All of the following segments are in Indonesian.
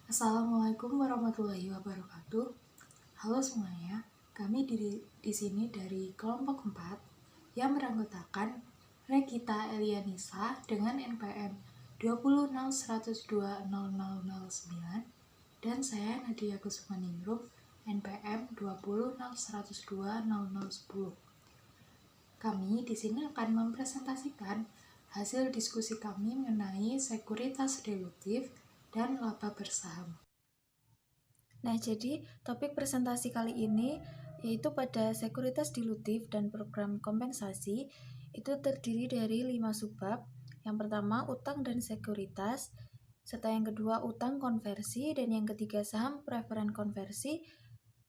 Assalamualaikum warahmatullahi wabarakatuh. Halo semuanya, kami di sini dari kelompok 4 yang beranggotakan Regita Elianisa dengan NPM 20010020009 dan saya Nadia Kusmaningrum NPM 20010020010. Kami di sini akan mempresentasikan hasil diskusi kami mengenai sekuritas dilutif dan laba bersaham. Nah, jadi topik presentasi kali ini yaitu pada sekuritas dilutif dan program kompensasi itu terdiri dari 5 subbab. Yang pertama, utang dan sekuritas, serta yang kedua, utang konversi, dan yang ketiga, saham preferen konversi,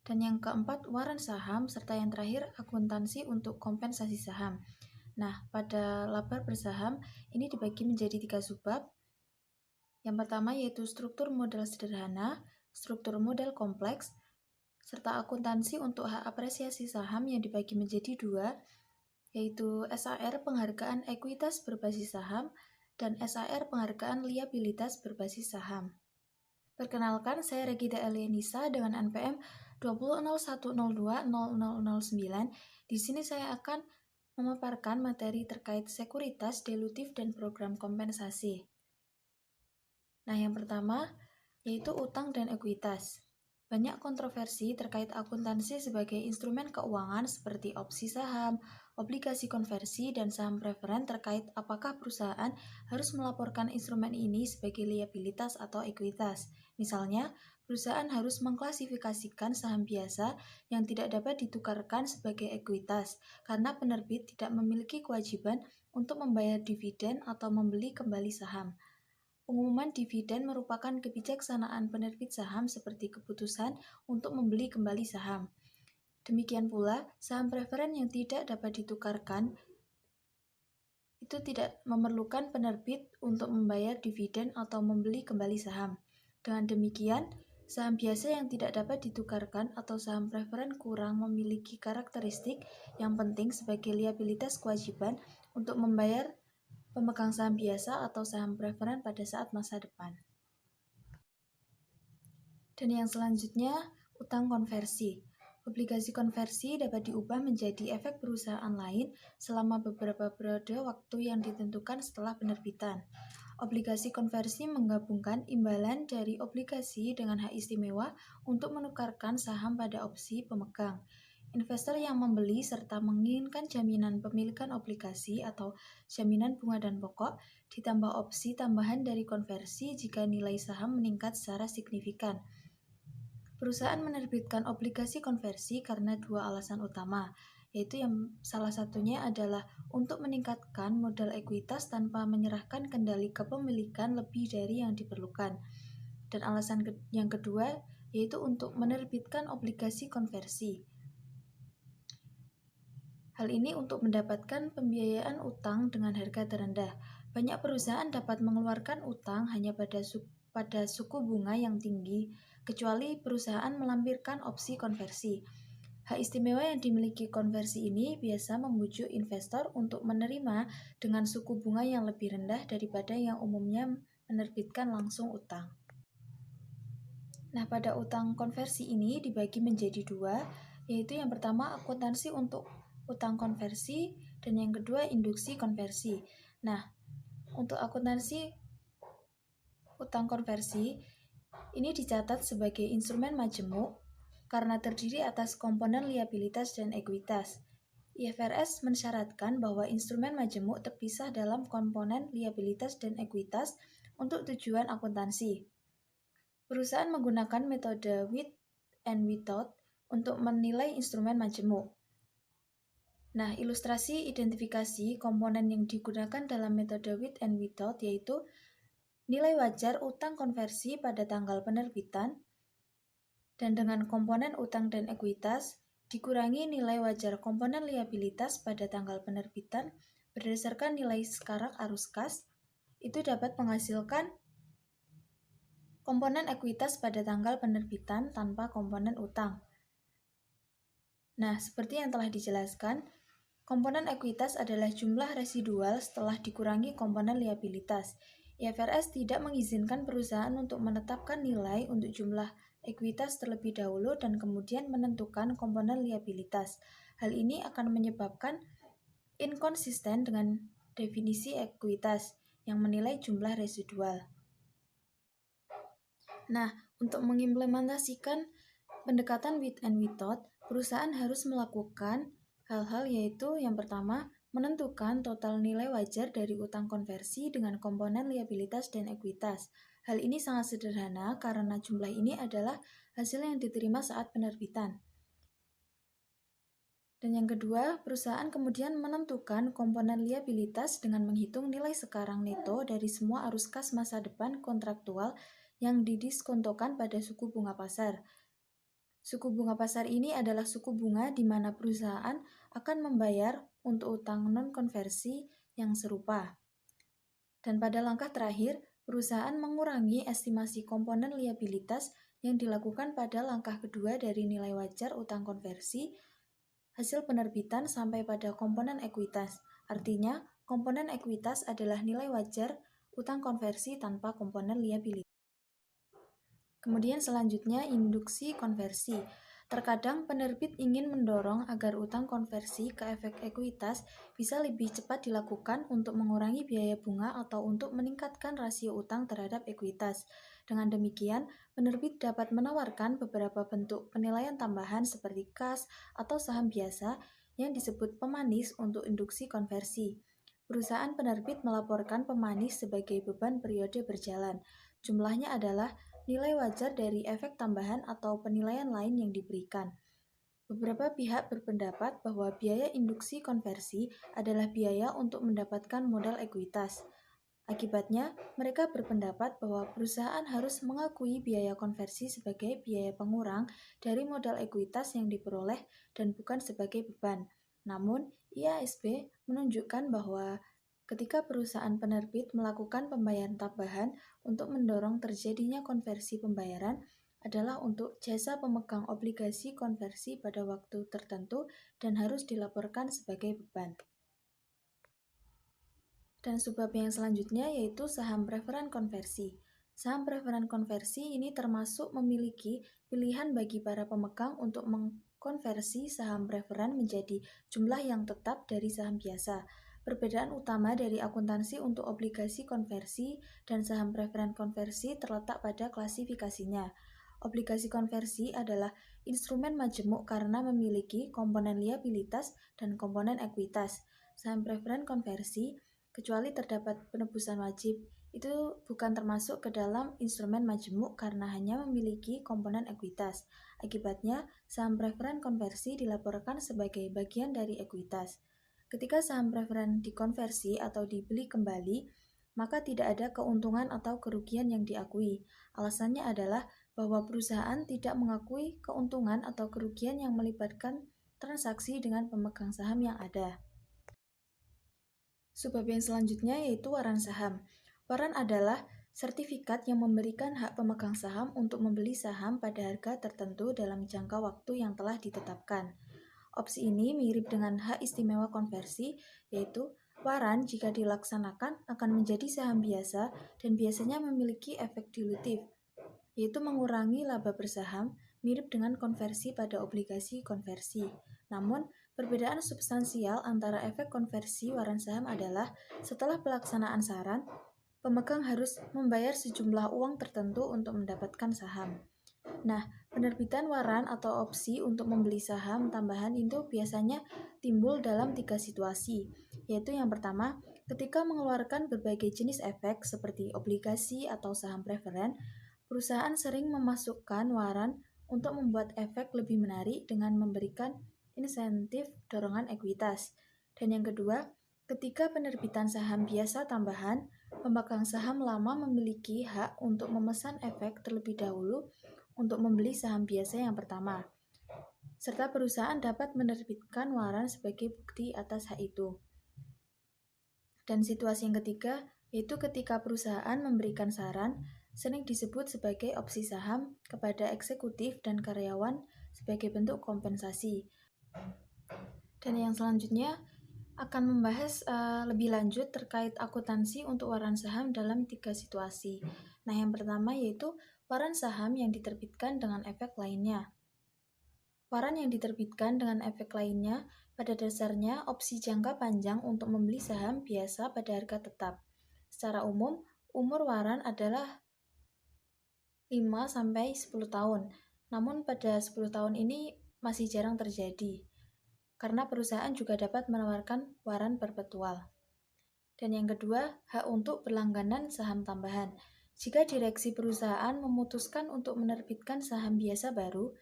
dan yang keempat, waran saham, serta yang terakhir, akuntansi untuk kompensasi saham. Nah, pada laba bersaham ini dibagi menjadi 3 subbab. Yang pertama yaitu struktur modal sederhana, struktur modal kompleks, serta akuntansi untuk hak apresiasi saham yang dibagi menjadi 2, yaitu SAR penghargaan ekuitas berbasis saham dan SAR penghargaan liabilitas berbasis saham. Perkenalkan, saya Regita Elianisa dengan NPM 20010200009. Di sini saya akan memaparkan materi terkait sekuritas, dilutif, dan program kompensasi. Nah, yang pertama yaitu utang dan ekuitas. Banyak kontroversi terkait akuntansi sebagai instrumen keuangan seperti opsi saham, obligasi konversi, dan saham preferen terkait apakah perusahaan harus melaporkan instrumen ini sebagai liabilitas atau ekuitas. Misalnya, perusahaan harus mengklasifikasikan saham biasa yang tidak dapat ditukarkan sebagai ekuitas karena penerbit tidak memiliki kewajiban untuk membayar dividen atau membeli kembali saham. Pengumuman dividen merupakan kebijaksanaan penerbit saham seperti keputusan untuk membeli kembali saham. Demikian pula, saham preferen yang tidak dapat ditukarkan itu tidak memerlukan penerbit untuk membayar dividen atau membeli kembali saham. Dengan demikian, saham biasa yang tidak dapat ditukarkan atau saham preferen kurang memiliki karakteristik yang penting sebagai liabilitas kewajiban untuk membayar pemegang saham biasa atau saham preferen pada saat masa depan. Dan yang selanjutnya, utang konversi. Obligasi konversi dapat diubah menjadi efek perusahaan lain selama beberapa periode waktu yang ditentukan setelah penerbitan. Obligasi konversi menggabungkan imbalan dari obligasi dengan hak istimewa untuk menukarkan saham pada opsi pemegang. Investor yang membeli serta menginginkan jaminan pemilikan obligasi atau jaminan bunga dan pokok, ditambah opsi tambahan dari konversi jika nilai saham meningkat secara signifikan. Perusahaan menerbitkan obligasi konversi karena 2 alasan utama, yaitu yang salah satunya adalah untuk meningkatkan modal ekuitas tanpa menyerahkan kendali kepemilikan lebih dari yang diperlukan. Dan alasan yang kedua yaitu untuk menerbitkan obligasi konversi. Hal ini untuk mendapatkan pembiayaan utang dengan harga terendah. Banyak perusahaan dapat mengeluarkan utang hanya pada suku bunga yang tinggi, kecuali perusahaan melampirkan opsi konversi. Hak istimewa yang dimiliki konversi ini biasa membujuk investor untuk menerima dengan suku bunga yang lebih rendah daripada yang umumnya menerbitkan langsung utang. Nah, pada utang konversi ini dibagi menjadi 2, yaitu yang pertama akuntansi untuk utang konversi dan yang kedua induksi konversi. Nah, untuk akuntansi utang konversi ini dicatat sebagai instrumen majemuk karena terdiri atas komponen liabilitas dan ekuitas. IFRS mensyaratkan bahwa instrumen majemuk terpisah dalam komponen liabilitas dan ekuitas untuk tujuan akuntansi. Perusahaan menggunakan metode with and without untuk menilai instrumen majemuk. Nah, ilustrasi identifikasi komponen yang digunakan dalam metode with and without yaitu nilai wajar utang konversi pada tanggal penerbitan dan dengan komponen utang dan ekuitas dikurangi nilai wajar komponen liabilitas pada tanggal penerbitan berdasarkan nilai sekarang arus kas, itu dapat menghasilkan komponen ekuitas pada tanggal penerbitan tanpa komponen utang. Nah, seperti yang telah dijelaskan, komponen ekuitas adalah jumlah residual setelah dikurangi komponen liabilitas. IFRS tidak mengizinkan perusahaan untuk menetapkan nilai untuk jumlah ekuitas terlebih dahulu dan kemudian menentukan komponen liabilitas. Hal ini akan menyebabkan inkonsisten dengan definisi ekuitas yang menilai jumlah residual. Nah, untuk mengimplementasikan pendekatan with and without, perusahaan harus melakukan hal-hal yaitu yang pertama, menentukan total nilai wajar dari utang konversi dengan komponen liabilitas dan ekuitas. Hal ini sangat sederhana karena jumlah ini adalah hasil yang diterima saat penerbitan. Dan yang kedua, perusahaan kemudian menentukan komponen liabilitas dengan menghitung nilai sekarang neto dari semua arus kas masa depan kontraktual yang didiskontokan pada suku bunga pasar. Suku bunga pasar ini adalah suku bunga di mana perusahaan akan membayar untuk utang non-konversi yang serupa. Dan pada langkah terakhir, perusahaan mengurangi estimasi komponen liabilitas yang dilakukan pada langkah kedua dari nilai wajar utang konversi hasil penerbitan sampai pada komponen ekuitas. Artinya, komponen ekuitas adalah nilai wajar utang konversi tanpa komponen liabilitas. Kemudian selanjutnya induksi konversi. Terkadang penerbit ingin mendorong agar utang konversi ke efek ekuitas bisa lebih cepat dilakukan untuk mengurangi biaya bunga atau untuk meningkatkan rasio utang terhadap ekuitas. Dengan demikian, penerbit dapat menawarkan beberapa bentuk penilaian tambahan seperti kas atau saham biasa yang disebut pemanis untuk induksi konversi. Perusahaan penerbit melaporkan pemanis sebagai beban periode berjalan. Jumlahnya adalah nilai wajar dari efek tambahan atau penilaian lain yang diberikan. Beberapa pihak berpendapat bahwa biaya induksi konversi adalah biaya untuk mendapatkan modal ekuitas. Akibatnya, mereka berpendapat bahwa perusahaan harus mengakui biaya konversi sebagai biaya pengurang dari modal ekuitas yang diperoleh dan bukan sebagai beban. Namun, IASB menunjukkan bahwa ketika perusahaan penerbit melakukan pembayaran tambahan untuk mendorong terjadinya konversi pembayaran adalah untuk jasa pemegang obligasi konversi pada waktu tertentu dan harus dilaporkan sebagai beban. Dan subbab yang selanjutnya yaitu saham preferen konversi. Saham preferen konversi ini termasuk memiliki pilihan bagi para pemegang untuk mengkonversi saham preferen menjadi jumlah yang tetap dari saham biasa. Perbedaan utama dari akuntansi untuk obligasi konversi dan saham preferen konversi terletak pada klasifikasinya. Obligasi konversi adalah instrumen majemuk karena memiliki komponen liabilitas dan komponen ekuitas. Saham preferen konversi, kecuali terdapat penebusan wajib, itu bukan termasuk ke dalam instrumen majemuk karena hanya memiliki komponen ekuitas. Akibatnya, saham preferen konversi dilaporkan sebagai bagian dari ekuitas. Ketika saham preferen dikonversi atau dibeli kembali, maka tidak ada keuntungan atau kerugian yang diakui. Alasannya adalah bahwa perusahaan tidak mengakui keuntungan atau kerugian yang melibatkan transaksi dengan pemegang saham yang ada. Subbab yang selanjutnya yaitu waran saham. Waran adalah sertifikat yang memberikan hak pemegang saham untuk membeli saham pada harga tertentu dalam jangka waktu yang telah ditetapkan. Opsi ini mirip dengan hak istimewa konversi, yaitu waran jika dilaksanakan akan menjadi saham biasa dan biasanya memiliki efek dilutif, yaitu mengurangi laba bersaham, mirip dengan konversi pada obligasi konversi. Namun, perbedaan substansial antara efek konversi waran saham adalah setelah pelaksanaan saran, pemegang harus membayar sejumlah uang tertentu untuk mendapatkan saham. Nah, penerbitan waran atau opsi untuk membeli saham tambahan itu biasanya timbul dalam 3 situasi, yaitu yang pertama, ketika mengeluarkan berbagai jenis efek seperti obligasi atau saham preferen, perusahaan sering memasukkan waran untuk membuat efek lebih menarik dengan memberikan insentif dorongan ekuitas. Dan yang kedua, ketika penerbitan saham biasa tambahan, pemegang saham lama memiliki hak untuk memesan efek terlebih dahulu untuk membeli saham biasa yang pertama, serta perusahaan dapat menerbitkan waran sebagai bukti atas hak itu. Dan situasi yang ketiga, yaitu ketika perusahaan memberikan saran, sering disebut sebagai opsi saham kepada eksekutif dan karyawan sebagai bentuk kompensasi. Dan yang selanjutnya, akan membahas lebih lanjut terkait akuntansi untuk waran saham dalam 3 situasi. Nah, yang pertama yaitu waran saham yang diterbitkan dengan efek lainnya. Waran yang diterbitkan dengan efek lainnya pada dasarnya opsi jangka panjang untuk membeli saham biasa pada harga tetap. Secara umum, umur waran adalah 5-10 tahun. Namun pada 10 tahun ini masih jarang terjadi, karena perusahaan juga dapat menawarkan waran perpetual. Dan yang kedua, hak untuk berlangganan saham tambahan. Jika direksi perusahaan memutuskan untuk menerbitkan saham biasa baru,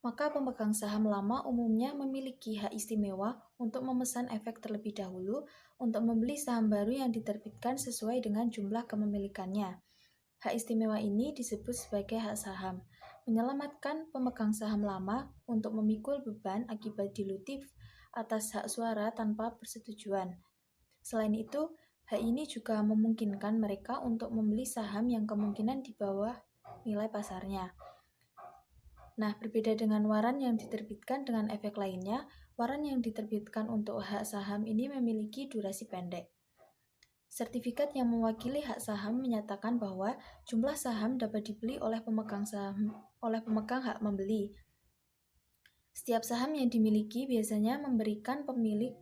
maka pemegang saham lama umumnya memiliki hak istimewa untuk memesan efek terlebih dahulu untuk membeli saham baru yang diterbitkan sesuai dengan jumlah kepemilikannya. Hak istimewa ini disebut sebagai hak saham, menyelamatkan pemegang saham lama untuk memikul beban akibat dilutif atas hak suara tanpa persetujuan. Selain itu, hak ini juga memungkinkan mereka untuk membeli saham yang kemungkinan di bawah nilai pasarnya. Nah, berbeda dengan waran yang diterbitkan dengan efek lainnya, waran yang diterbitkan untuk hak saham ini memiliki durasi pendek. Sertifikat yang mewakili hak saham menyatakan bahwa jumlah saham dapat dibeli oleh pemegang hak membeli. Setiap saham yang dimiliki biasanya memberikan pemilik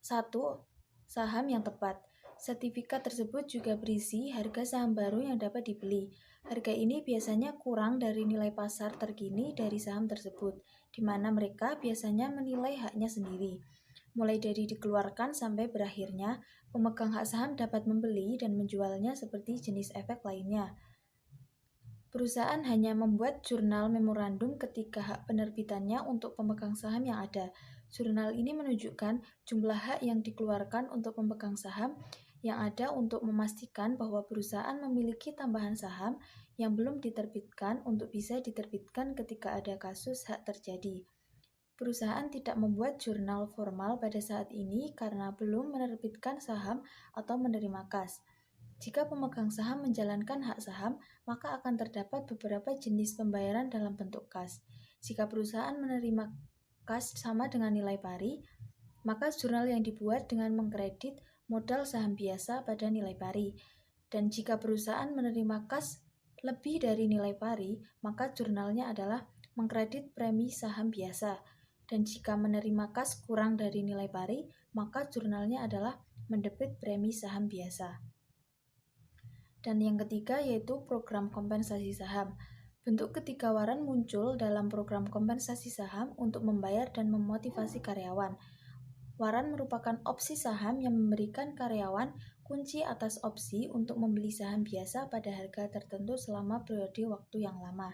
satu saham yang tepat. Sertifikat tersebut juga berisi harga saham baru yang dapat dibeli. Harga ini biasanya kurang dari nilai pasar terkini dari saham tersebut, di mana mereka biasanya menilai haknya sendiri. Mulai dari dikeluarkan sampai berakhirnya, pemegang hak saham dapat membeli dan menjualnya seperti jenis efek lainnya. Perusahaan hanya membuat jurnal memorandum ketika hak penerbitannya untuk pemegang saham yang ada. Jurnal ini menunjukkan jumlah hak yang dikeluarkan untuk pemegang saham yang ada untuk memastikan bahwa perusahaan memiliki tambahan saham yang belum diterbitkan untuk bisa diterbitkan ketika ada kasus hak terjadi. Perusahaan tidak membuat jurnal formal pada saat ini karena belum menerbitkan saham atau menerima kas. Jika pemegang saham menjalankan hak saham, maka akan terdapat beberapa jenis pembayaran dalam bentuk kas. Jika perusahaan menerima kas sama dengan nilai pari, maka jurnal yang dibuat dengan mengkredit modal saham biasa pada nilai pari. Dan jika perusahaan menerima kas lebih dari nilai pari, maka jurnalnya adalah mengkredit premi saham biasa. Dan jika menerima kas kurang dari nilai pari, maka jurnalnya adalah mendebit premi saham biasa. Dan yang ketiga yaitu program kompensasi saham. Bentuk ketiga waran muncul dalam program kompensasi saham untuk membayar dan memotivasi karyawan. Waran merupakan opsi saham yang memberikan karyawan kunci atas opsi untuk membeli saham biasa pada harga tertentu selama periode waktu yang lama.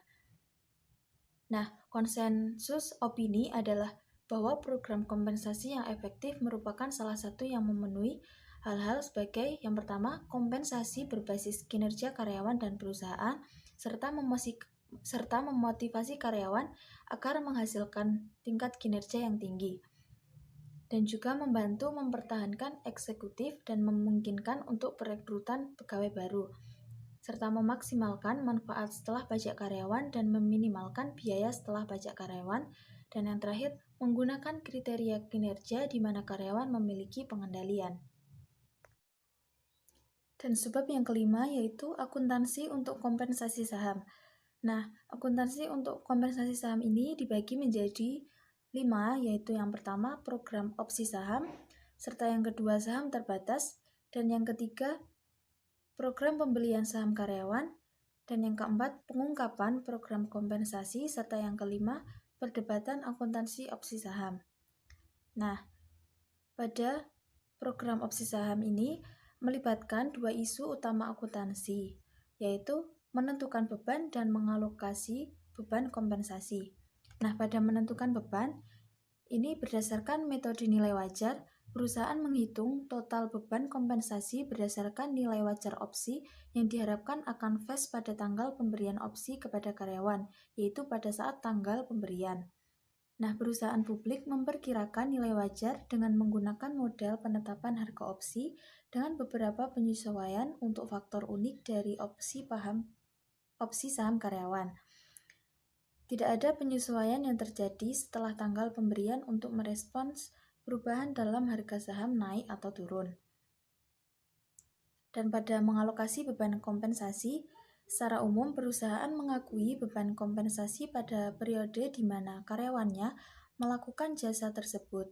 Nah, konsensus opini adalah bahwa program kompensasi yang efektif merupakan salah satu yang memenuhi hal-hal sebagai yang pertama, kompensasi berbasis kinerja karyawan dan perusahaan, serta memotivasi karyawan agar menghasilkan tingkat kinerja yang tinggi. Dan juga membantu mempertahankan eksekutif dan memungkinkan untuk perekrutan pegawai baru, serta memaksimalkan manfaat setelah pajak karyawan dan meminimalkan biaya setelah pajak karyawan. Dan yang terakhir, menggunakan kriteria kinerja di mana karyawan memiliki pengendalian. Dan sebab yang kelima yaitu akuntansi untuk kompensasi saham. Nah, akuntansi untuk kompensasi saham ini dibagi menjadi 5, yaitu yang pertama program opsi saham, serta yang kedua saham terbatas, dan yang ketiga program pembelian saham karyawan, dan yang keempat pengungkapan program kompensasi, serta yang kelima perdebatan akuntansi opsi saham. Nah, pada program opsi saham ini melibatkan dua isu utama akuntansi, yaitu menentukan beban dan mengalokasi beban kompensasi. Nah, pada menentukan beban, ini berdasarkan metode nilai wajar, perusahaan menghitung total beban kompensasi berdasarkan nilai wajar opsi yang diharapkan akan vest pada tanggal pemberian opsi kepada karyawan, yaitu pada saat tanggal pemberian. Nah, perusahaan publik memperkirakan nilai wajar dengan menggunakan model penetapan harga opsi dengan beberapa penyesuaian untuk faktor unik dari opsi saham karyawan. Tidak ada penyesuaian yang terjadi setelah tanggal pemberian untuk merespons perubahan dalam harga saham naik atau turun. Dan pada mengalokasi beban kompensasi, secara umum perusahaan mengakui beban kompensasi pada periode di mana karyawannya melakukan jasa tersebut,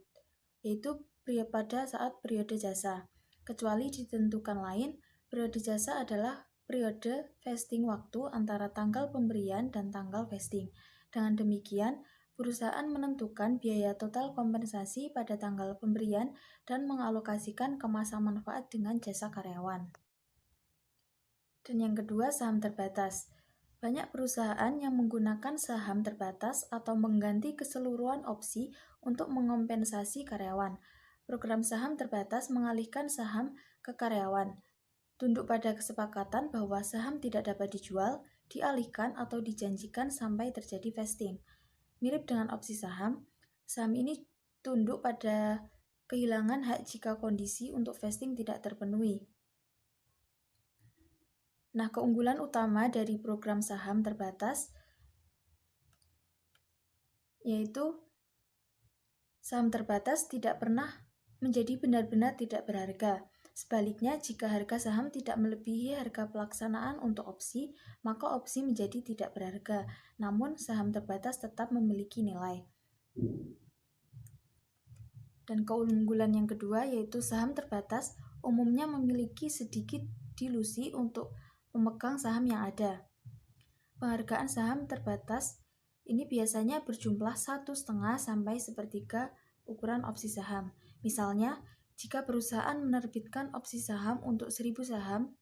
yaitu pada saat periode jasa. Kecuali ditentukan lain, periode jasa adalah periode vesting waktu antara tanggal pemberian dan tanggal vesting. Dengan demikian, perusahaan menentukan biaya total kompensasi pada tanggal pemberian dan mengalokasikan ke masa manfaat dengan jasa karyawan. Dan yang kedua, saham terbatas. Banyak perusahaan yang menggunakan saham terbatas atau mengganti keseluruhan opsi untuk mengompensasi karyawan. Program saham terbatas mengalihkan saham ke karyawan. Tunduk pada kesepakatan bahwa saham tidak dapat dijual, dialihkan atau dijanjikan sampai terjadi vesting. Mirip dengan opsi saham, saham ini tunduk pada kehilangan hak jika kondisi untuk vesting tidak terpenuhi. Nah, keunggulan utama dari program saham terbatas yaitu saham terbatas tidak pernah menjadi benar-benar tidak berharga. Sebaliknya, jika harga saham tidak melebihi harga pelaksanaan untuk opsi, maka opsi menjadi tidak berharga. Namun, saham terbatas tetap memiliki nilai. Dan keunggulan yang kedua yaitu saham terbatas umumnya memiliki sedikit dilusi untuk pemegang saham yang ada. Penghargaan saham terbatas ini biasanya berjumlah 1/2 sampai 1/3 ukuran opsi saham. Misalnya, jika perusahaan menerbitkan opsi saham untuk 1000 saham,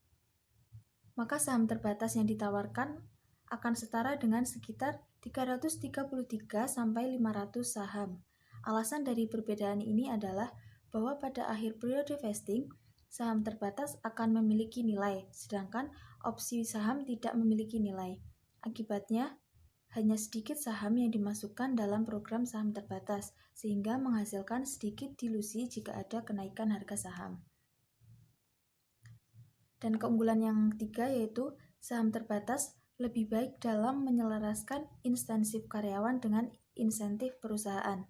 maka saham terbatas yang ditawarkan akan setara dengan sekitar 333 sampai 500 saham. Alasan dari perbedaan ini adalah bahwa pada akhir periode vesting, saham terbatas akan memiliki nilai, sedangkan opsi saham tidak memiliki nilai. Akibatnya, hanya sedikit saham yang dimasukkan dalam program saham terbatas, sehingga menghasilkan sedikit dilusi jika ada kenaikan harga saham. Dan keunggulan yang ketiga yaitu saham terbatas lebih baik dalam menyelaraskan insentif karyawan dengan insentif perusahaan.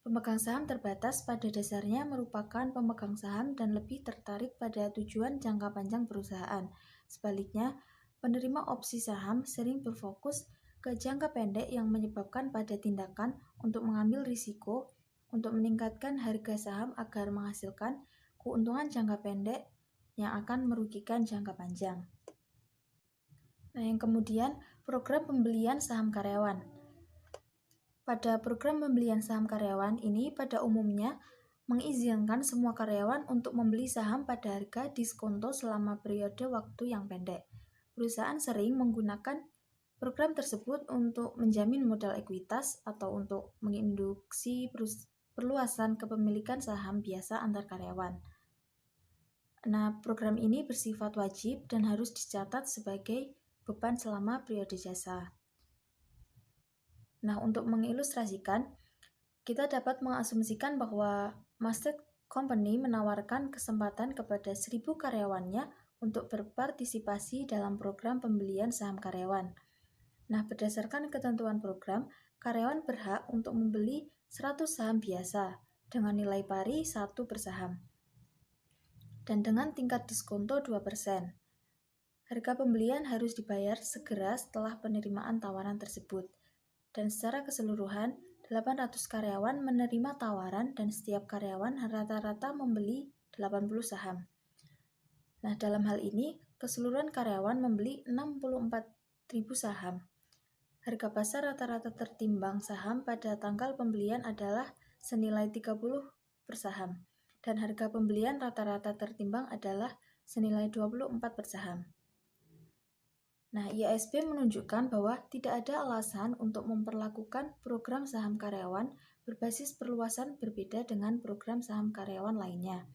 Pemegang saham terbatas pada dasarnya merupakan pemegang saham dan lebih tertarik pada tujuan jangka panjang perusahaan. Sebaliknya, penerima opsi saham sering berfokus ke jangka pendek yang menyebabkan pada tindakan untuk mengambil risiko untuk meningkatkan harga saham agar menghasilkan keuntungan jangka pendek yang akan merugikan jangka panjang. Nah, yang kemudian program pembelian saham karyawan. Pada program pembelian saham karyawan ini pada umumnya mengizinkan semua karyawan untuk membeli saham pada harga diskonto selama periode waktu yang pendek. Perusahaan sering menggunakan program tersebut untuk menjamin modal ekuitas atau untuk menginduksi perluasan kepemilikan saham biasa antar karyawan. Nah, program ini bersifat wajib dan harus dicatat sebagai beban selama periode jasa. Nah, untuk mengilustrasikan, kita dapat mengasumsikan bahwa Mustard Company menawarkan kesempatan kepada 1000 karyawannya untuk berpartisipasi dalam program pembelian saham karyawan. Nah, berdasarkan ketentuan program, karyawan berhak untuk membeli 100 saham biasa dengan nilai pari 1 per saham dan dengan tingkat diskonto 2%. Harga pembelian harus dibayar segera setelah penerimaan tawaran tersebut. Dan secara keseluruhan, 800 karyawan menerima tawaran dan setiap karyawan rata-rata membeli 80 saham. Nah, dalam hal ini, keseluruhan karyawan membeli 64.000 saham. Harga pasar rata-rata tertimbang saham pada tanggal pembelian adalah senilai 30 per saham, dan harga pembelian rata-rata tertimbang adalah senilai 24 per saham. Nah, IASB menunjukkan bahwa tidak ada alasan untuk memperlakukan program saham karyawan berbasis perluasan berbeda dengan program saham karyawan lainnya.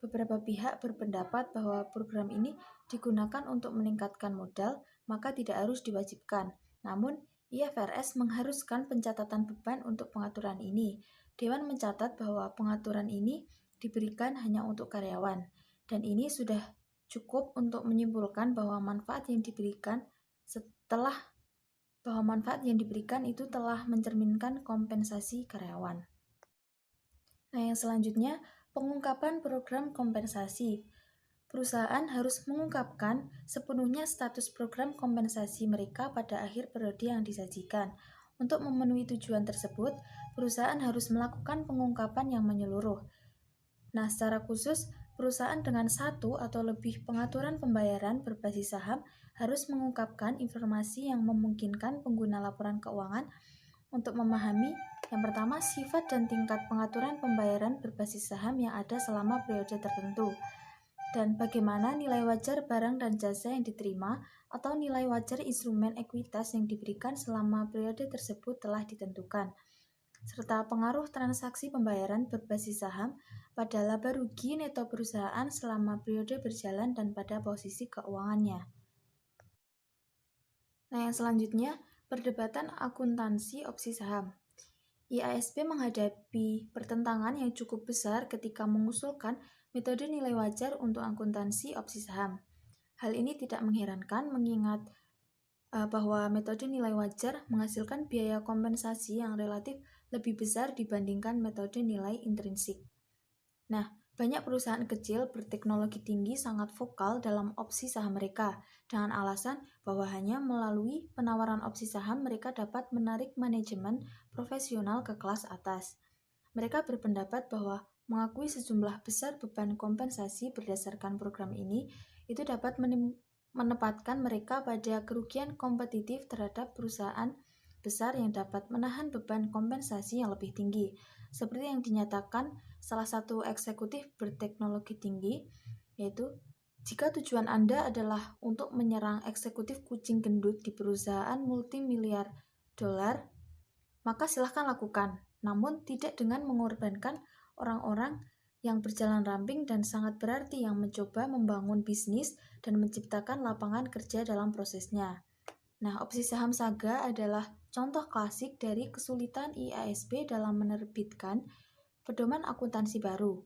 Beberapa pihak berpendapat bahwa program ini digunakan untuk meningkatkan modal, maka tidak harus diwajibkan. Namun, IFRS mengharuskan pencatatan beban untuk pengaturan ini. Dewan mencatat bahwa pengaturan ini diberikan hanya untuk karyawan, dan ini sudah cukup untuk menyimpulkan bahwa manfaat yang diberikan itu telah mencerminkan kompensasi karyawan. Nah, yang selanjutnya, pengungkapan program kompensasi. Perusahaan harus mengungkapkan sepenuhnya status program kompensasi mereka pada akhir periode yang disajikan. Untuk memenuhi tujuan tersebut, perusahaan harus melakukan pengungkapan yang menyeluruh. Nah, secara khusus, perusahaan dengan satu atau lebih pengaturan pembayaran berbasis saham harus mengungkapkan informasi yang memungkinkan pengguna laporan keuangan untuk memahami yang pertama, sifat dan tingkat pengaturan pembayaran berbasis saham yang ada selama periode tertentu, dan bagaimana nilai wajar barang dan jasa yang diterima atau nilai wajar instrumen ekuitas yang diberikan selama periode tersebut telah ditentukan, serta pengaruh transaksi pembayaran berbasis saham pada laba rugi neto perusahaan selama periode berjalan dan pada posisi keuangannya. Nah, yang selanjutnya, perdebatan akuntansi opsi saham. IASP menghadapi pertentangan yang cukup besar ketika mengusulkan metode nilai wajar untuk akuntansi opsi saham. Hal ini tidak mengherankan mengingat bahwa metode nilai wajar menghasilkan biaya kompensasi yang relatif lebih besar dibandingkan metode nilai intrinsik. Nah, banyak perusahaan kecil berteknologi tinggi sangat vokal dalam opsi saham mereka, dengan alasan bahwa hanya melalui penawaran opsi saham mereka dapat menarik manajemen profesional ke kelas atas. Mereka berpendapat bahwa mengakui sejumlah besar beban kompensasi berdasarkan program ini, itu dapat menempatkan mereka pada kerugian kompetitif terhadap perusahaan besar yang dapat menahan beban kompensasi yang lebih tinggi, seperti yang dinyatakan salah satu eksekutif berteknologi tinggi, yaitu jika tujuan Anda adalah untuk menyerang eksekutif kucing gendut di perusahaan multimiliar dolar, maka silahkan lakukan, namun tidak dengan mengorbankan orang-orang yang berjalan ramping dan sangat berarti yang mencoba membangun bisnis dan menciptakan lapangan kerja dalam prosesnya. Nah, opsi saham Saga adalah contoh klasik dari kesulitan IASP dalam menerbitkan pedoman akuntansi baru.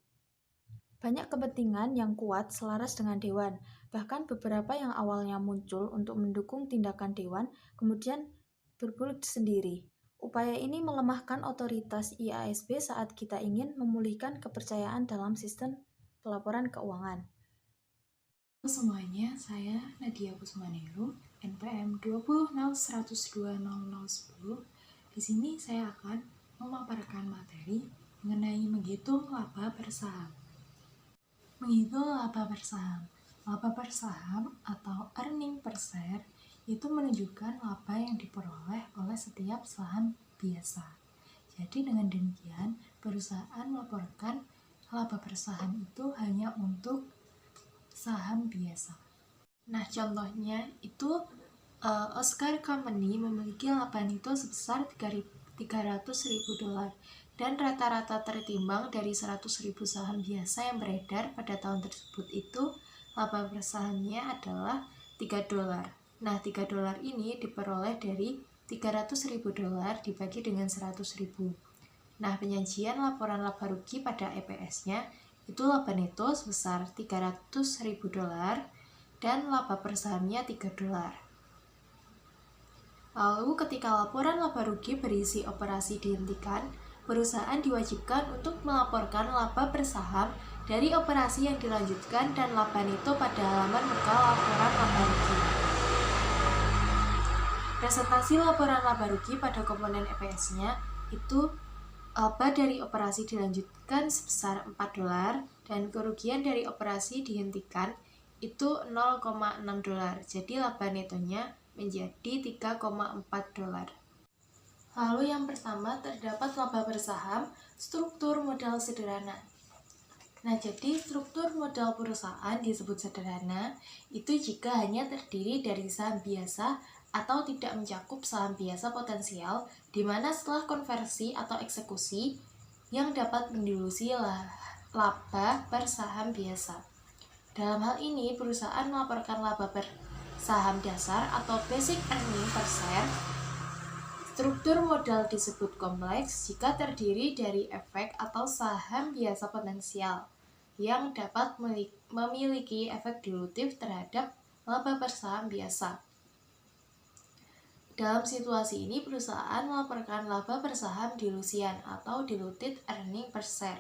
Banyak kepentingan yang kuat selaras dengan Dewan, bahkan beberapa yang awalnya muncul untuk mendukung tindakan Dewan, kemudian berbulut sendiri. Upaya ini melemahkan otoritas IASP saat kita ingin memulihkan kepercayaan dalam sistem pelaporan keuangan. Halo semuanya, saya Nadia Kusmanero, NPM 2001020010. Di sini saya akan memaparkan materi mengenai menghitung laba bersaham. Menghitung laba bersaham. Laba bersaham atau earning per share itu menunjukkan laba yang diperoleh oleh setiap saham biasa. Jadi dengan demikian, perusahaan melaporkan laba bersaham itu hanya untuk saham biasa. Nah, contohnya itu Oscar Company memiliki laba neto sebesar $300.000 dan rata-rata tertimbang dari 100.000 saham biasa yang beredar pada tahun tersebut itu laba bersahamnya adalah $3. Nah, $3 ini diperoleh dari $300.000 dibagi dengan 100.000. Nah, penyajian laporan laba rugi pada EPS-nya itu laba neto sebesar $300.000 dan laba per sahamnya $3. Lalu ketika laporan laba rugi berisi operasi dihentikan, perusahaan diwajibkan untuk melaporkan laba per saham dari operasi yang dilanjutkan dan laba neto pada halaman muka laporan laba rugi. Presentasi laporan laba rugi pada komponen EPS-nya itu laba dari operasi dilanjutkan sebesar $4 dan kerugian dari operasi dihentikan itu $0,6. Jadi laba netonya menjadi $3,4. Lalu yang pertama terdapat laba bersaham, struktur modal sederhana. Nah, jadi struktur modal perusahaan disebut sederhana itu jika hanya terdiri dari saham biasa atau tidak mencakup saham biasa potensial, di mana setelah konversi atau eksekusi yang dapat mendilusi laba per saham biasa. Dalam hal ini, perusahaan melaporkan laba per saham dasar atau basic earning per share. Struktur modal disebut kompleks jika terdiri dari efek atau saham biasa potensial yang dapat memiliki efek dilutif terhadap laba per saham biasa. Dalam situasi ini, perusahaan melaporkan laba per saham dilusian atau diluted earning per share.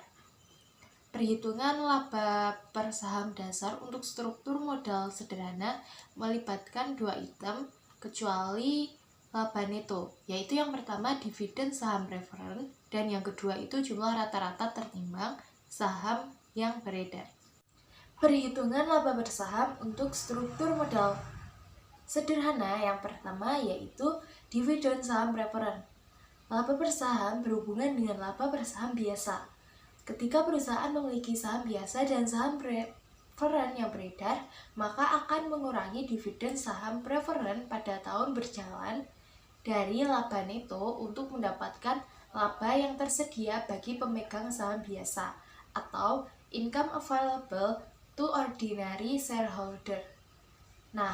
perhitungan laba per saham dasar untuk struktur modal sederhana melibatkan dua item kecuali laba neto, yaitu yang pertama dividen saham preferen dan yang kedua itu jumlah rata-rata tertimbang saham yang beredar. Perhitungan laba bersaham untuk struktur modal sederhana yang pertama yaitu dividen saham preferen. Laba per saham berhubungan dengan laba per saham biasa. Ketika perusahaan memiliki saham biasa dan saham preferen yang beredar, maka akan mengurangi dividen saham preferen pada tahun berjalan dari laba neto untuk mendapatkan laba yang tersedia bagi pemegang saham biasa atau income available to ordinary shareholder. Nah,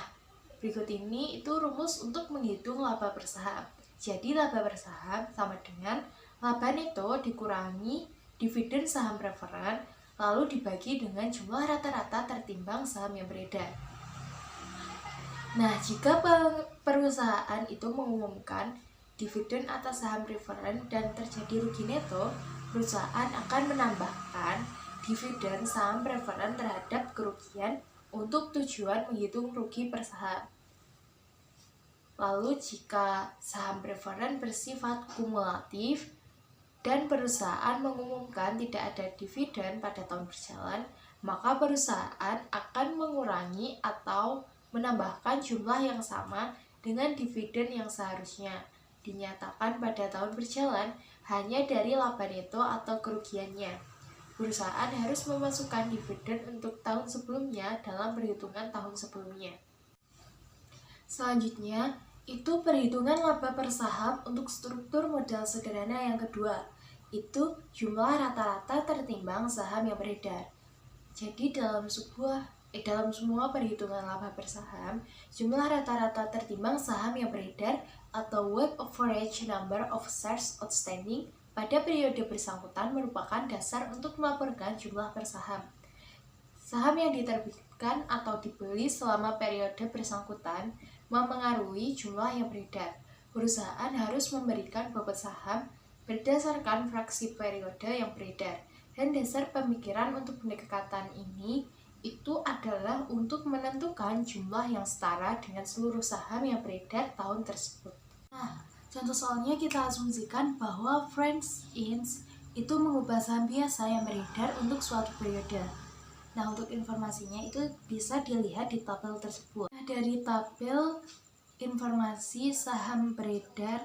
berikut ini itu rumus untuk menghitung laba per saham. Jadi laba per saham sama dengan laba neto dikurangi dividen saham preferen lalu dibagi dengan jumlah rata-rata tertimbang saham yang beredar. Nah, jika perusahaan itu mengumumkan dividen atas saham preferen dan terjadi rugi neto, perusahaan akan menambahkan dividen saham preferen terhadap kerugian untuk tujuan menghitung rugi per saham. Lalu jika saham preferen bersifat kumulatif dan perusahaan mengumumkan tidak ada dividen pada tahun berjalan, maka perusahaan akan mengurangi atau menambahkan jumlah yang sama dengan dividen yang seharusnya dinyatakan pada tahun berjalan hanya dari laba neto atau kerugiannya. Perusahaan harus memasukkan dividen untuk tahun sebelumnya dalam perhitungan tahun sebelumnya. Selanjutnya, itu perhitungan laba per saham untuk struktur modal sederhana yang kedua, itu jumlah rata-rata tertimbang saham yang beredar. Jadi dalam semua perhitungan laba per saham, jumlah rata-rata tertimbang saham yang beredar atau weighted average number of shares outstanding pada periode bersangkutan merupakan dasar untuk melaporkan jumlah per saham. Saham yang diterbitkan atau dibeli selama periode bersangkutan mempengaruhi jumlah yang beredar. Perusahaan harus memberikan bobot saham berdasarkan fraksi periode yang beredar. Dan dasar pemikiran untuk pendekatan ini itu adalah untuk menentukan jumlah yang setara dengan seluruh saham yang beredar tahun tersebut. Nah, contoh soalnya kita asumsikan bahwa Friends Inc. itu mengubah saham biasa yang beredar untuk suatu periode. Nah, untuk informasinya itu bisa dilihat di tabel tersebut. Nah, dari tabel informasi saham beredar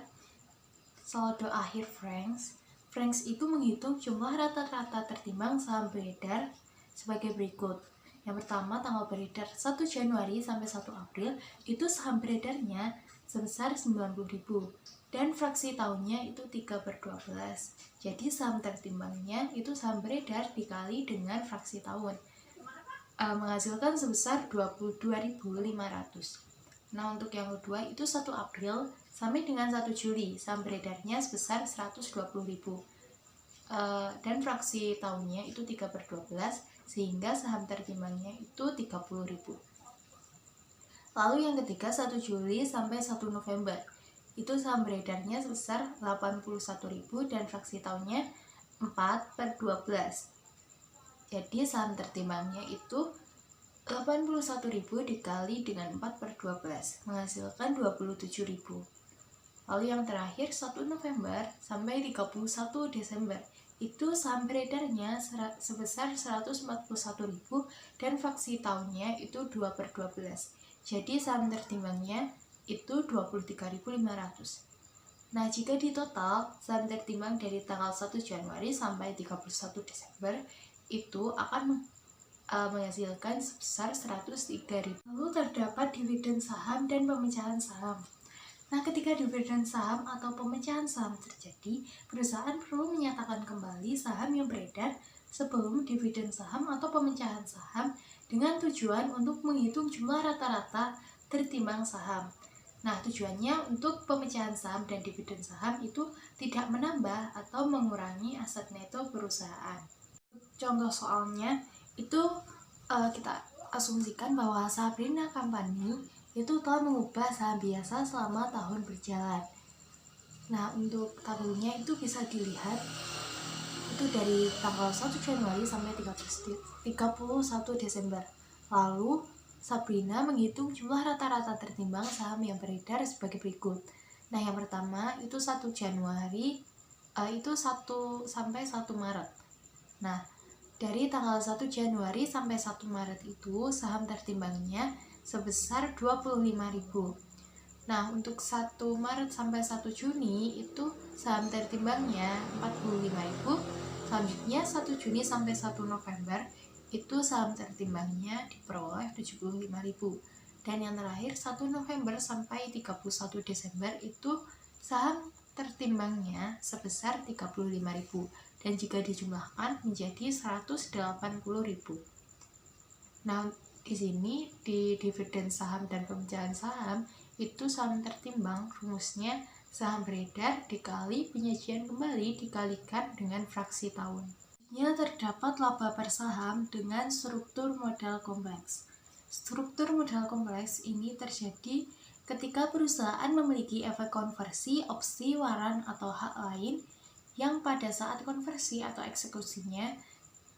saldo akhir Franks itu menghitung jumlah rata-rata tertimbang saham beredar sebagai berikut. Yang pertama, tanggal beredar 1 Januari sampai 1 April, itu saham beredarnya sebesar 90.000. Dan fraksi tahunnya itu 3/12. Jadi saham tertimbangnya itu saham beredar dikali dengan fraksi tahun. Menghasilkan sebesar 22.500. Nah, untuk yang kedua itu 1 April sampai dengan 1 Juli, saham beredarnya sebesar 120.000. Dan fraksi tahunnya itu 3/12, sehingga saham tertimbangnya itu 30.000. Lalu yang ketiga 1 Juli sampai 1 November, itu saham beredarnya sebesar 81.000 dan fraksi tahunnya 4/12. Jadi saham tertimbangnya itu 81.000 dikali dengan 4/12 menghasilkan 27.000. Lalu yang terakhir 1 November sampai 31 Desember, itu saham beredarnya sebesar 141.000 dan fraksi tahunnya itu 2/12. Jadi saham tertimbangnya itu 23.500. Nah, jika di total saham tertimbang dari tanggal 1 Januari sampai 31 Desember itu akan menghasilkan sebesar 103.000. Lalu terdapat dividen saham dan pemecahan saham. Nah, ketika dividen saham atau pemecahan saham terjadi, perusahaan perlu menyatakan kembali saham yang beredar sebelum dividen saham atau pemecahan saham dengan tujuan untuk menghitung jumlah rata-rata tertimbang saham. Nah, tujuannya untuk pemecahan saham dan dividen saham itu tidak menambah atau mengurangi aset neto perusahaan. Contoh soalnya itu kita asumsikan bahwa Sabrina Company itu telah mengubah saham biasa selama tahun berjalan. Nah, untuk tabelnya itu bisa dilihat itu dari tanggal 1 Januari sampai 31 Desember. Lalu Sabrina menghitung jumlah rata-rata tertimbang saham yang beredar sebagai berikut. Nah, yang pertama itu 1 Januari itu 1 sampai 1 Maret. Nah, dari tanggal 1 Januari sampai 1 Maret itu saham tertimbangnya sebesar 25.000. Nah, untuk 1 Maret sampai 1 Juni itu saham tertimbangnya 45.000. Selanjutnya 1 Juni sampai 1 November itu saham tertimbangnya diperoleh 75.000. Dan yang terakhir 1 November sampai 31 Desember itu saham tertimbangnya sebesar 35.000 dan jika dijumlahkan menjadi 180.000. Nah, di sini di dividen saham dan pemecahan saham itu saham tertimbang rumusnya saham beredar dikali penyajian kembali dikalikan dengan fraksi tahun. Ya, terdapat laba per saham dengan struktur modal kompleks. Struktur modal kompleks ini terjadi ketika perusahaan memiliki efek konversi, opsi, waran, atau hak lain yang pada saat konversi atau eksekusinya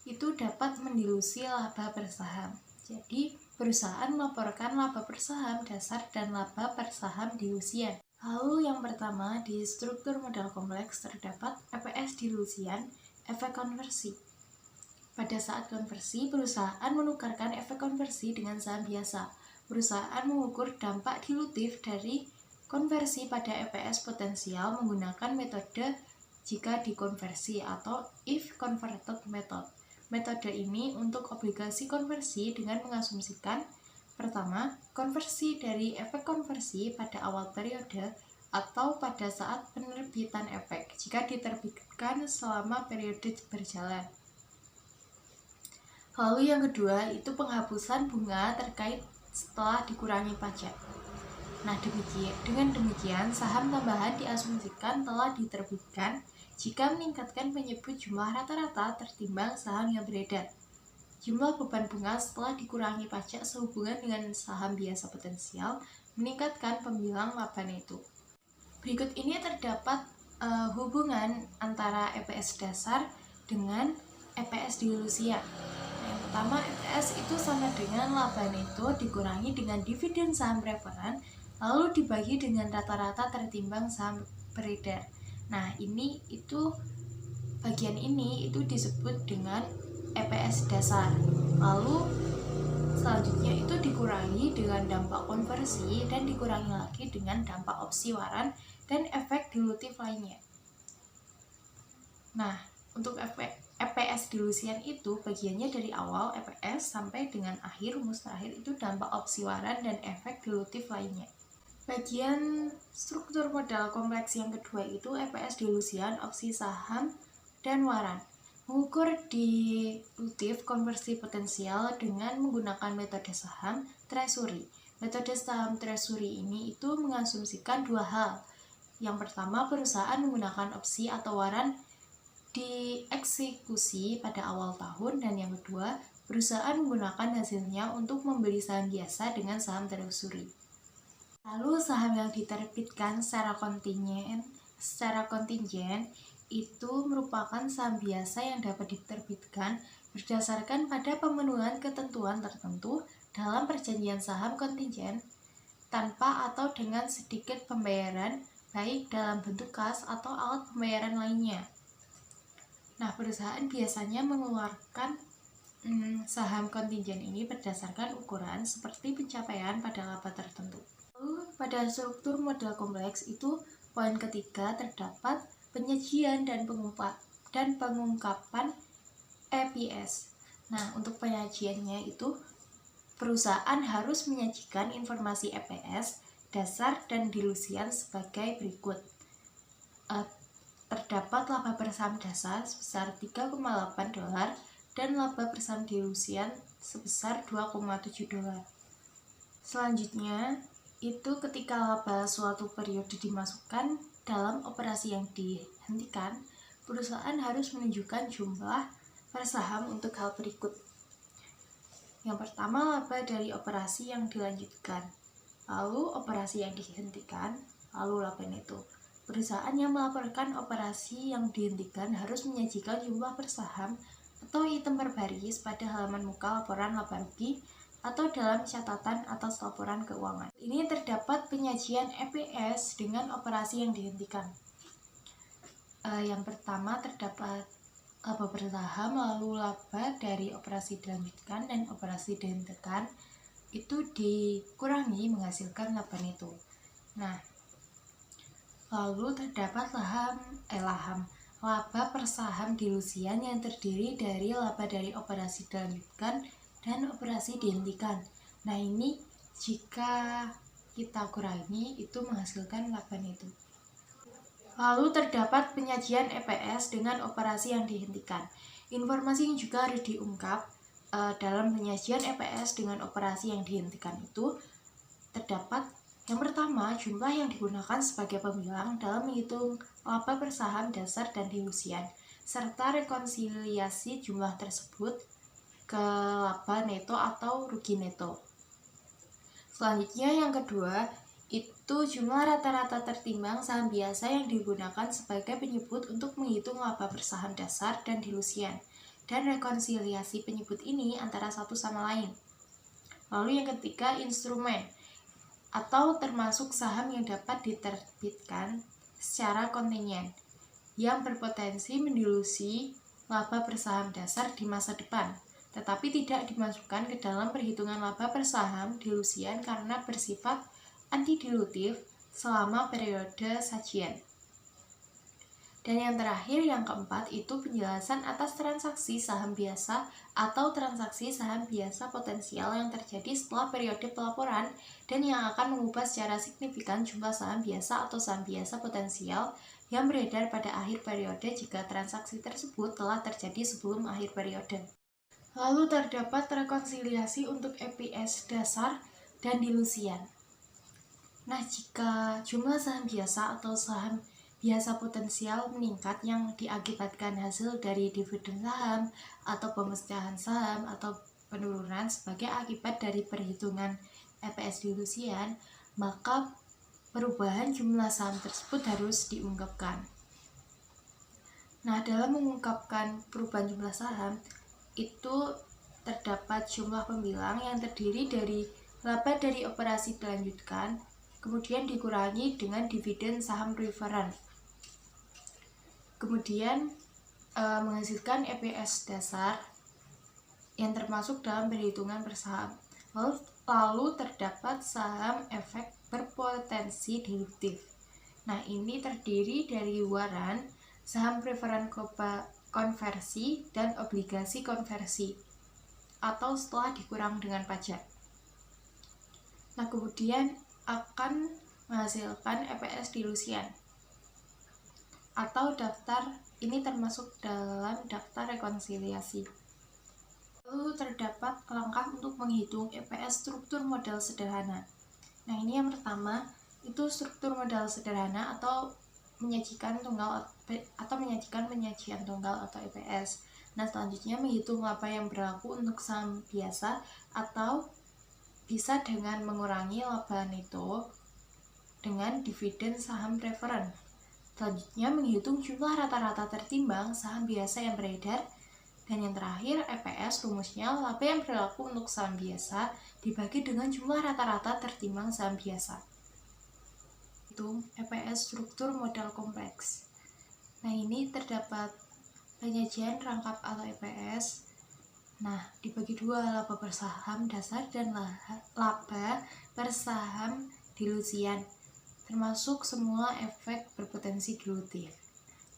itu dapat mendilusi laba per saham. Jadi, perusahaan melaporkan laba per saham dasar dan laba per saham dilusian. Lalu yang pertama, di struktur modal kompleks terdapat EPS dilusian, efek konversi. Pada saat konversi, perusahaan menukarkan efek konversi dengan saham biasa. Perusahaan mengukur dampak dilutif dari konversi pada EPS potensial menggunakan metode jika dikonversi atau if converted method. Metode ini untuk obligasi konversi dengan mengasumsikan pertama, konversi dari efek konversi pada awal periode atau pada saat penerbitan efek jika diterbitkan selama periode berjalan. Lalu yang kedua itu penghapusan bunga terkait setelah dikurangi pajak. Nah, dengan demikian saham tambahan diasumsikan telah diterbitkan jika meningkatkan penyebut jumlah rata-rata tertimbang saham yang beredar. Jumlah beban bunga setelah dikurangi pajak sehubungan dengan saham biasa potensial meningkatkan pembilang laba neto. Berikut ini terdapat hubungan antara EPS dasar dengan EPS dilusian. Yang pertama, EPS itu sama dengan laba neto dikurangi dengan dividen saham preferen, lalu dibagi dengan rata-rata tertimbang saham beredar. Nah, bagian ini itu disebut dengan EPS dasar. Lalu selanjutnya itu dikurangi dengan dampak konversi dan dikurangi lagi dengan dampak opsi waran dan efek dilutif lainnya. Nah, untuk EPS dilusian itu bagiannya dari awal EPS sampai dengan akhir rumus terakhir itu dampak opsi waran dan efek dilutif lainnya. Bagian struktur modal kompleks yang kedua itu EPS dilusian, opsi saham, dan waran. Mengukur dilutif konversi potensial dengan menggunakan metode saham treasury. Metode saham treasury ini itu mengasumsikan dua hal. Yang pertama, perusahaan menggunakan opsi atau waran dieksekusi pada awal tahun, dan yang kedua, perusahaan menggunakan hasilnya untuk membeli saham biasa dengan saham treasury. Lalu saham yang diterbitkan secara kontingen itu merupakan saham biasa yang dapat diterbitkan berdasarkan pada pemenuhan ketentuan tertentu dalam perjanjian saham kontingen tanpa atau dengan sedikit pembayaran baik dalam bentuk kas atau alat pembayaran lainnya. Nah, perusahaan biasanya mengeluarkan saham kontingen ini berdasarkan ukuran seperti pencapaian pada laba tertentu. Lalu pada struktur modal kompleks itu poin ketiga terdapat penyajian dan pengungkapan EPS. Nah, untuk penyajiannya itu perusahaan harus menyajikan informasi EPS dasar dan dilusian sebagai berikut. Terdapat laba per saham dasar sebesar $3,8 dan laba per saham dilusian sebesar $2,7. Selanjutnya, itu ketika laba suatu periode dimasukkan dalam operasi yang dihentikan, perusahaan harus menunjukkan jumlah per saham untuk hal berikut. Yang pertama, laba dari operasi yang dilanjutkan, lalu operasi yang dihentikan, lalu laba neto. Perusahaan yang melaporkan operasi yang dihentikan harus menyajikan jumlah per saham atau item per baris pada halaman muka laporan laba rugi atau dalam catatan atas laporan keuangan. Ini terdapat penyajian EPS dengan operasi yang dihentikan. Yang pertama terdapat laba per saham, lalu laba dari operasi dilanjutkan dan operasi dihentikan itu dikurangi menghasilkan laba neto. Nah, lalu terdapat laba per saham dilusian yang terdiri dari laba dari operasi dilanjutkan dan operasi dihentikan. Nah, ini jika kita kurangi itu menghasilkan laba neto. Lalu terdapat penyajian EPS dengan operasi yang dihentikan. Informasi yang juga harus diungkap dalam penyajian EPS dengan operasi yang dihentikan itu terdapat yang pertama, jumlah yang digunakan sebagai pembilang dalam menghitung laba per saham dasar dan dilusian, serta rekonsiliasi jumlah tersebut ke laba neto atau rugi neto. Selanjutnya yang kedua, itu jumlah rata-rata tertimbang saham biasa yang digunakan sebagai penyebut untuk menghitung laba per saham dasar dan dilusian, dan rekonsiliasi penyebut ini antara satu sama lain. Lalu yang ketiga, instrumen atau termasuk saham yang dapat diterbitkan secara kontingen yang berpotensi mendilusi laba per saham dasar di masa depan, tetapi tidak dimasukkan ke dalam perhitungan laba per saham dilusian karena bersifat antidilutif selama periode sajian. Dan yang terakhir, yang keempat, itu penjelasan atas transaksi saham biasa atau transaksi saham biasa potensial yang terjadi setelah periode pelaporan dan yang akan mengubah secara signifikan jumlah saham biasa atau saham biasa potensial yang beredar pada akhir periode jika transaksi tersebut telah terjadi sebelum akhir periode. Lalu terdapat rekonsiliasi untuk EPS dasar dan dilusian. Nah, jika jumlah saham biasa atau saham biasa potensial meningkat yang diakibatkan hasil dari dividen saham atau pemecahan saham atau penurunan sebagai akibat dari perhitungan EPS dilusian, maka perubahan jumlah saham tersebut harus diungkapkan. Nah, dalam mengungkapkan perubahan jumlah saham, itu terdapat jumlah pembilang yang terdiri dari laba dari operasi dilanjutkan, kemudian dikurangi dengan dividen saham preferen. Kemudian menghasilkan EPS dasar yang termasuk dalam perhitungan per saham. Lalu terdapat saham efek berpotensi dilutif. Nah, ini terdiri dari waran, saham preferen konversi, dan obligasi konversi atau setelah dikurang dengan pajak. Nah, kemudian akan menghasilkan EPS dilusian atau daftar ini termasuk dalam daftar rekonsiliasi. Lalu terdapat langkah untuk menghitung EPS struktur modal sederhana. Nah, ini yang pertama itu struktur modal sederhana atau menyajikan penyajian tunggal atau EPS. Nah, selanjutnya menghitung laba yang berlaku untuk saham biasa atau bisa dengan mengurangi laba neto dengan dividen saham preferen. Selanjutnya menghitung jumlah rata-rata tertimbang saham biasa yang beredar. Dan yang terakhir, EPS rumusnya laba yang berlaku untuk saham biasa dibagi dengan jumlah rata-rata tertimbang saham biasa. Itu EPS struktur modal kompleks. Nah, ini terdapat penyajian rangkap atau EPS. Nah, dibagi dua, laba per saham dasar dan laba per saham dilusian, termasuk semua efek berpotensi dilutif.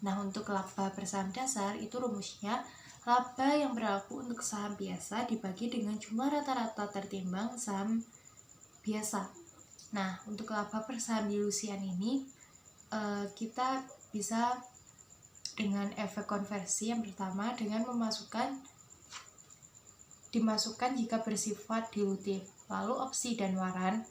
Nah, untuk laba per saham dasar itu rumusnya laba yang berlaku untuk saham biasa dibagi dengan jumlah rata-rata tertimbang saham biasa. Nah, untuk laba per saham dilusian ini kita bisa dengan efek konversi yang pertama dengan dimasukkan jika bersifat dilutif. Lalu opsi dan waran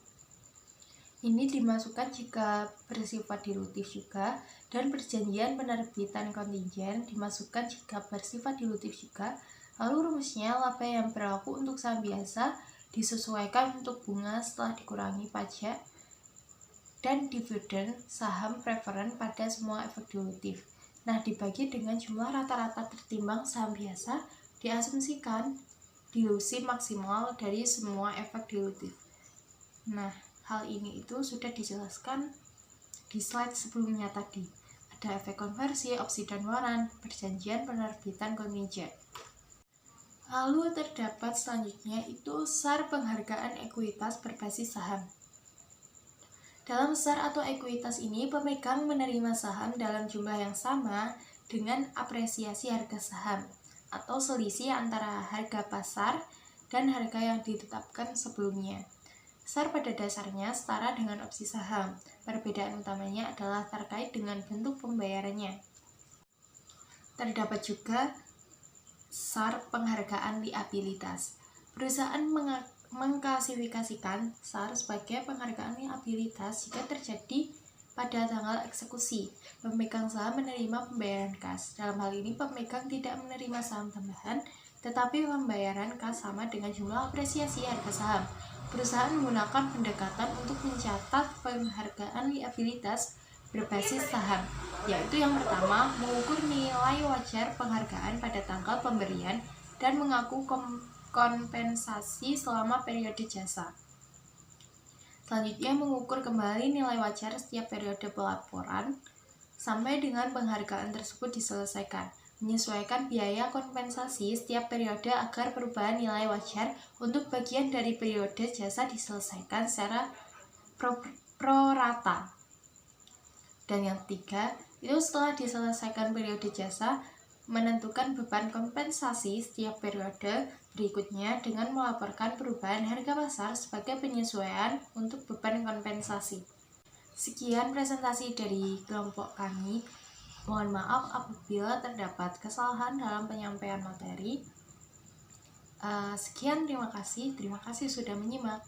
ini dimasukkan jika bersifat dilutif juga, dan perjanjian penerbitan kontingen dimasukkan jika bersifat dilutif juga. Lalu rumusnya laba yang berlaku untuk saham biasa disesuaikan untuk bunga setelah dikurangi pajak dan dividen saham preferen pada semua efek dilutif. Nah, dibagi dengan jumlah rata-rata tertimbang saham biasa, diasumsikan dilusi maksimal dari semua efek dilutif. Nah, hal ini itu sudah dijelaskan di slide sebelumnya tadi. Ada efek konversi, opsi dan waran, perjanjian penerbitan kontingen. Lalu terdapat selanjutnya itu SAR penghargaan ekuitas berbasis saham. Dalam SAR atau ekuitas ini, pemegang menerima saham dalam jumlah yang sama dengan apresiasi harga saham atau selisih antara harga pasar dan harga yang ditetapkan sebelumnya. SAR pada dasarnya setara dengan opsi saham. Perbedaan utamanya adalah terkait dengan bentuk pembayarannya. Terdapat juga SAR penghargaan liabilitas. Perusahaan mengklasifikasikan SAR sebagai penghargaan liabilitas jika terjadi pada tanggal eksekusi. Pemegang saham menerima pembayaran kas. Dalam hal ini, pemegang tidak menerima saham tambahan, tetapi pembayaran kas sama dengan jumlah apresiasi harga saham. Perusahaan menggunakan pendekatan untuk mencatat penghargaan liabilitas berbasis saham, yaitu yang pertama, mengukur nilai wajar penghargaan pada tanggal pemberian dan mengaku kompensasi selama periode jasa. Selanjutnya, mengukur kembali nilai wajar setiap periode pelaporan sampai dengan penghargaan tersebut diselesaikan. Menyesuaikan biaya kompensasi setiap periode agar perubahan nilai wajar untuk bagian dari periode jasa diselesaikan secara pro rata. Dan yang ketiga, itu setelah diselesaikan periode jasa, menentukan beban kompensasi setiap periode berikutnya dengan melaporkan perubahan harga pasar sebagai penyesuaian untuk beban kompensasi. Sekian presentasi dari kelompok kami. Mohon maaf apabila terdapat kesalahan dalam penyampaian materi. Sekian, terima kasih sudah menyimak.